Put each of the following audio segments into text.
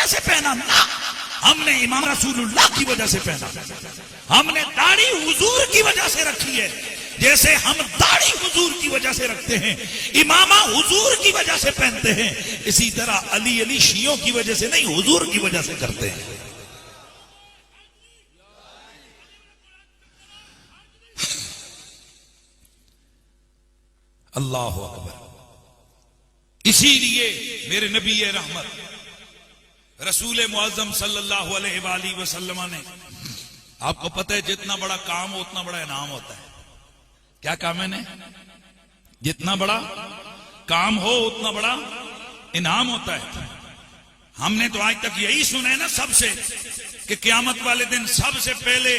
वजह से पहना ना, हमने इमाम रसूलुल्लाह की वजह से पहना। हमने दाढ़ी हुजूर की वजह से रखी है, जैसे हम दाढ़ी हुजूर की वजह से रखते हैं, इमामा हुजूर की वजह से पहनते हैं, इसी तरह अली अली शियों की वजह से नहीं, हुजूर की वजह से करते हैं। अल्लाह अकबर। इसीलिए मेरे नबी रहमत रसूल मुअज़्ज़म सल्लल्लाहु अलैहि वसल्लम ने, आपको पता है जितना बड़ा काम हो उतना बड़ा इनाम होता है। क्या काम है ने? जितना बड़ा काम हो उतना बड़ा इनाम होता है। हमने तो आज तक यही सुना है ना सबसे, कि क़यामत वाले दिन सबसे पहले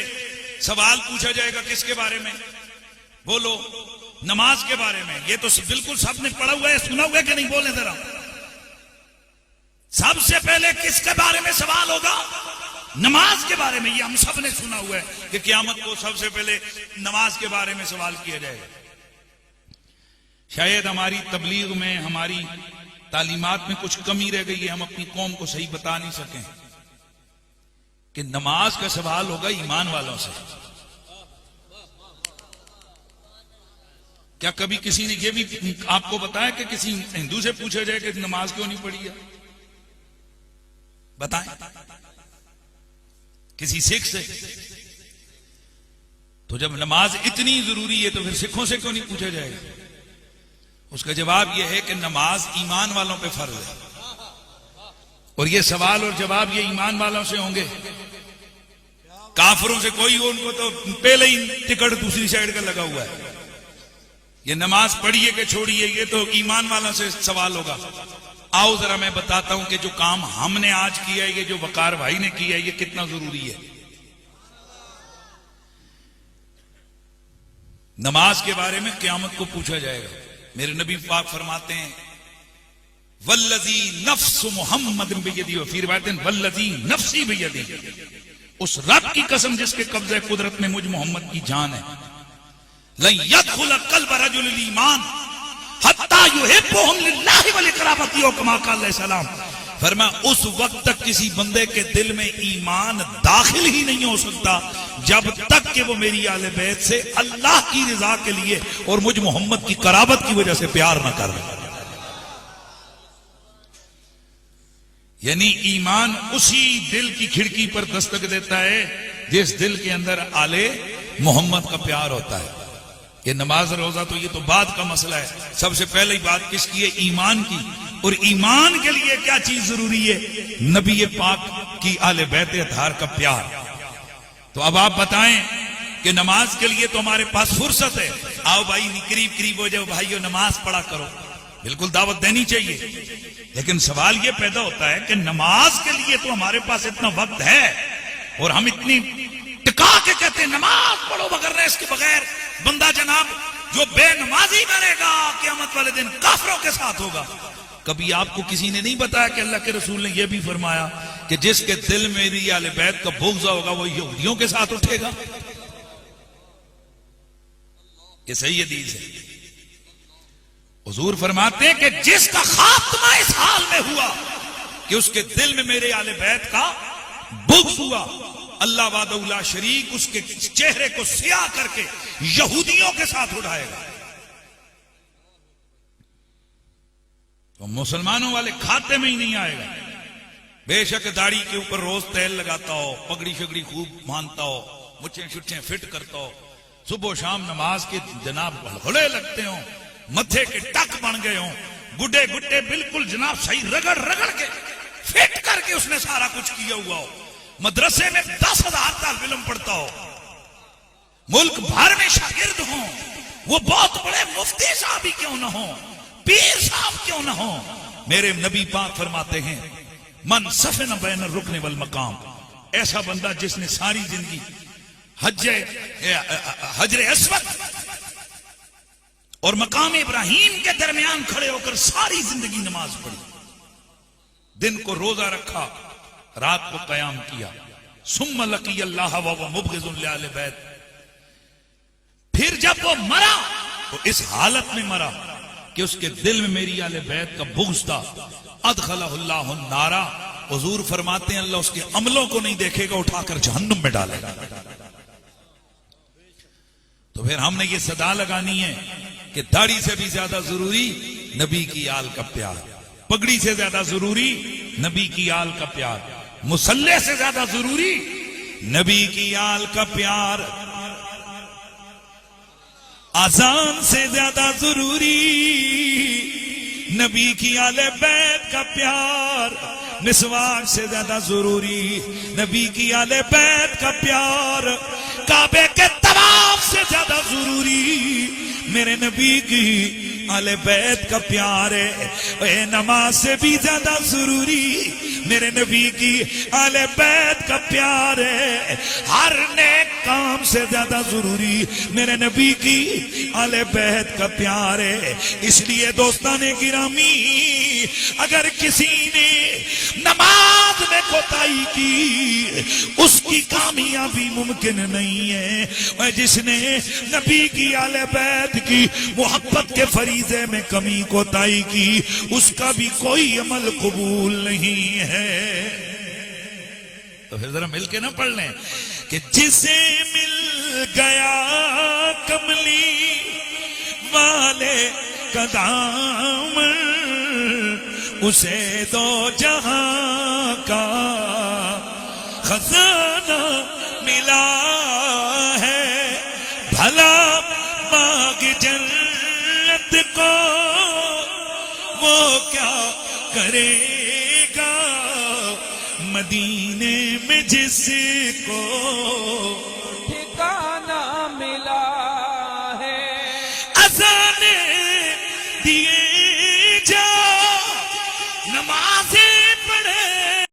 सवाल पूछा जाएगा किसके बारे में? बोलो, नमाज के बारे में। ये तो बिल्कुल सबने पढ़ा हुआ है, सुना हुआ है कि नहीं? बोले जरा, सबसे पहले किसके बारे में सवाल होगा? नमाज के बारे में। ये हम सब ने सुना हुआ है कि क़यामत को सबसे पहले नमाज के बारे में सवाल किया जाएगा। शायद हमारी तबलीग में, हमारी तालीमात में कुछ कमी रह गई है, हम अपनी कौम को सही बता नहीं सके कि नमाज का सवाल होगा ईमान वालों से। क्या कभी किसी ने यह भी आपको बताया कि किसी हिंदू से पूछा जाए कि नमाज क्यों नहीं पढ़ी है? बताएं। किसी सिख से? तो जब नमाज इतनी जरूरी है तो फिर सिखों से क्यों नहीं पूछा जाएगा? उसका जवाब यह है कि नमाज ईमान वालों पे फर्ज है, और ये सवाल और जवाब ये ईमान वालों से होंगे। काफिरों से कोई हो, उनको तो पहले ही टिकट दूसरी साइड का लगा हुआ है। ये नमाज पढ़िए कि छोड़िए, ये तो ईमान वालों से सवाल होगा। आओ जरा मैं बताता हूं कि जो काम हमने आज किया है, ये जो वकार भाई ने किया है, ये कितना जरूरी है। नमाज के बारे में क़यामत को पूछा जाएगा। मेरे नबी पाक फरमाते हैं, वल्लज़ी नफ्सु मुहम्मद बियदी, व फी रिवायतिन वल्लज़ी नफ्सी बियदी, उस रब की कसम जिसके कब्ज़े कुदरत में मुझ मोहम्मद की जान है, लन यदखुल क़ल्ब रजुलिल ईमान हत्ता युहिब्बुहुम लिल्लाहि व लिक़राबती व कमा क़ाल सलाम। फरमाया उस वक्त तक किसी बंदे के दिल में ईमान दाखिल ही नहीं हो सकता जब तक कि वो मेरी आले बैत से अल्लाह की रजा के लिए और मुझ मोहम्मद की कराबत की वजह से प्यार न कर। यानी ईमान उसी दिल की खिड़की पर दस्तक देता है जिस दिल के अंदर आले मोहम्मद का प्यार होता है। ये नमाज रोजा तो ये तो बाद का मसला है, सबसे पहले बात किसकी है? ईमान की। और ईमान के लिए क्या चीज जरूरी है? नबी पाक की आले बैत अतहार का प्यार। तो अब आप बताएं कि नमाज के लिए तो हमारे पास फुर्सत है, आओ भाई करीब करीब हो जाओ भाइयों, नमाज पढ़ा करो, बिल्कुल दावत देनी चाहिए। लेकिन सवाल यह पैदा होता है कि नमाज के लिए तो हमारे पास इतना वक्त है और हम इतनी टिका के कहते हैं नमाज पढ़ो, मगर इसके बगैर बंदा जनाब जो बेनमाजी बनेगा क़यामत वाले दिन काफिरों के साथ होगा। कभी आपको किसी ने नहीं बताया कि अल्लाह के रसूल ने यह भी फरमाया कि जिसके दिल में मेरी आले बैत का बुग़्ज़ होगा वो यहूदियों के साथ उठेगा? ये सही हदीस है। हुजूर फरमाते हैं कि जिसका खात्मा इस हाल में हुआ कि उसके दिल में मेरे आले बैत का बुग़्ज़ हुआ, अल्लाह वादउल्ला शरीक उसके चेहरे को सियाह करके यहूदियों के साथ उठाएगा। तो मुसलमानों वाले खाते में ही नहीं आएगा। बेशक दाढ़ी के ऊपर रोज तेल लगाता हो, पगड़ी शगड़ी खूब मानता हो, मुच्छें शुच्छें फिट करता हो, सुबह शाम नमाज के जनाब हड़े लगते हो, मथे के टक बन गए हो, गुड्डे गुड्डे बिल्कुल जनाब सही रगड़ रगड़ के फिट करके उसने सारा कुछ किया हुआ हो, मदरसे में 10,000 तालिब इल्म पढ़ता हो, मुल्क भर में शागिर्द हो, वो बहुत बड़े मुफ्ती साहब ही क्यों ना हो, पीर साहब क्यों ना हो, मेरे नबी पाक फरमाते हैं मन सफन बैन रुकने वल मकाम, ऐसा बंदा जिसने सारी जिंदगी हजरे अस्वद और मकाम इब्राहिम के दरमियान खड़े होकर सारी जिंदगी नमाज पढ़ी, दिन को रोजा रखा, रात को कयाम किया, सुम्मा लकी अल्लाह व मुबग़िज़ुन लिअहले बैत, फिर जब वो मरा तो इस हालत में मरा कि उसके दिल में मेरी आले बैत का बुग़्ज़ था, अदखलहुल्लाहु नारा, हुजूर फरमाते हैं अल्लाह उसके अमलों को नहीं देखेगा, उठाकर जहन्नुम में डालेगा। तो फिर हमने ये सदा लगानी है कि दाढ़ी से भी ज्यादा जरूरी नबी की आल का प्यार, पगड़ी से ज्यादा जरूरी नबी की आल का प्यार, मुसल्ले से ज्यादा जरूरी नबी की आल का प्यार, आजान से ज्यादा जरूरी नबी की आले बैत का प्यार, मिसवाक से ज्यादा जरूरी नबी की आले बैत का प्यार, काबे के तवाफ से ज्यादा जरूरी मेरे नबी की आले बैत का प्यार है, नमाज से भी ज्यादा जरूरी मेरे नबी की आले बैत का प्यार है, हर नेक काम से ज्यादा जरूरी मेरे नबी की आले बैत का प्यार है। इसलिए दोस्ताने गिरामी, अगर किसी ने नमाज में कोताही की उसकी कामयाबी मुमकिन नहीं है, और जिसने नबी की आले बैत की मोहब्बत के फरीजे में कमी कोताही की उसका भी कोई अमल कबूल नहीं है। तो फिर जरा मिलके ना पढ़ लें कि जिसे मिल गया कमली वाले कदम उसे दो जहां का खजाना मिला है, भला मांग जन्नत को वो क्या करेगा मदीने में जिसको